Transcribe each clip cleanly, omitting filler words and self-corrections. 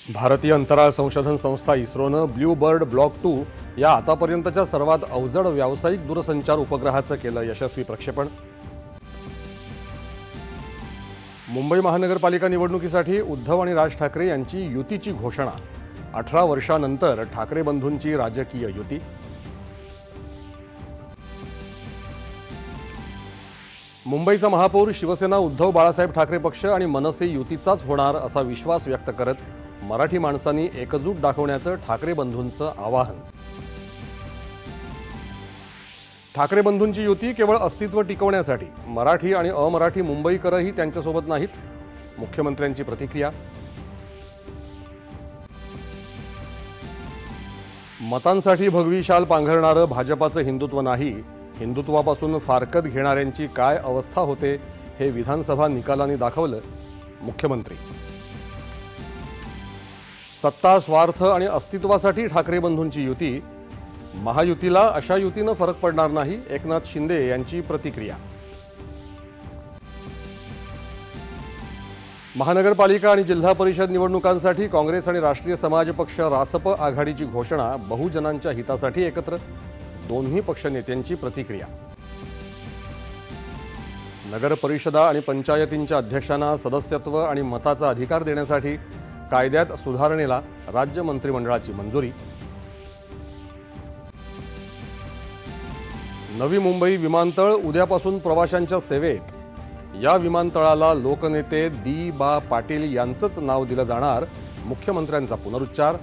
भारतीय अंतराळ संशोधन संस्था इस्रोनं ब्लू बर्ड ब्लॉक 2 या आतापर्यंतच्या सर्वात अवजड व्यावसायिक दूरसंचार उपग्रहाचं केलं यशस्वी प्रक्षेपण। मुंबई महानगरपालिका निवडणुकीसाठी उद्धव आणि राज ठाकरे यांची युतीची घोषणा। 18 वर्षांनंतर ठाकरे बंधूंची राजकीय युती। मुंबईचा महापौर शिवसेना उद्धव बाळासाहेब ठाकरे पक्ष आणि मनसे युतीचाच होणार असा विश्वास व्यक्त करत मराठी माणसांनी एकजूट दाखवण्याचं ठाकरे बंधूंचं आवाहन। ठाकरे बंधूंची युती केवळ अस्तित्व टिकवण्यासाठी, मराठी आणि अमराठी मुंबईकरही त्यांच्यासोबत नाहीत, मुख्यमंत्र्यांची प्रतिक्रिया। मतांसाठी भगवी शाल पांघरणारं भाजपाचं हिंदुत्व नाही, हिंदुत्वापासून फारकत घेणाऱ्यांची काय अवस्था होते हे विधानसभा निकालांनी दाखवलं, मुख्यमंत्री। सत्ता, स्वार्थ आणि अस्तित्वासाठी ठाकरे बंधूंची युती, महायुतीला अशा युतीनं फरक पडणार नाही, एकनाथ शिंदे यांची प्रतिक्रिया। महानगरपालिका आणि जिल्हा परिषद निवडणुकांसाठी काँग्रेस आणि राष्ट्रीय समाज पक्ष रासप आघाडीची घोषणा, बहुजनांच्या हितासाठी एकत्र, दोन्ही पक्षनेत्यांची प्रतिक्रिया। नगर परिषदा आणि पंचायतींच्या अध्यक्षांना सदस्यत्व आणि मताचा अधिकार देण्यासाठी कायद्यात सुधारणेला राज्य मंत्रिमंडळाची मंजुरी। नवी मुंबई विमानतळ उद्यापासून प्रवाशांच्या सेवेत, या विमानतळाला लोकनेते दी बा पाटील यांचंच नाव दिलं जाणार, मुख्यमंत्र्यांचा पुनरुच्चार।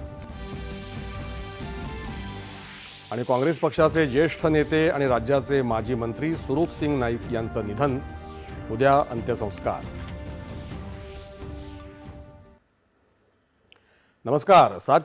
आणि काँग्रेस पक्षाचे ज्येष्ठ नेते आणि राज्याचे माजी मंत्री सुरूप सिंग नाईक यांचं निधन, उद्या अंत्यसंस्कार। नमस्कार। 7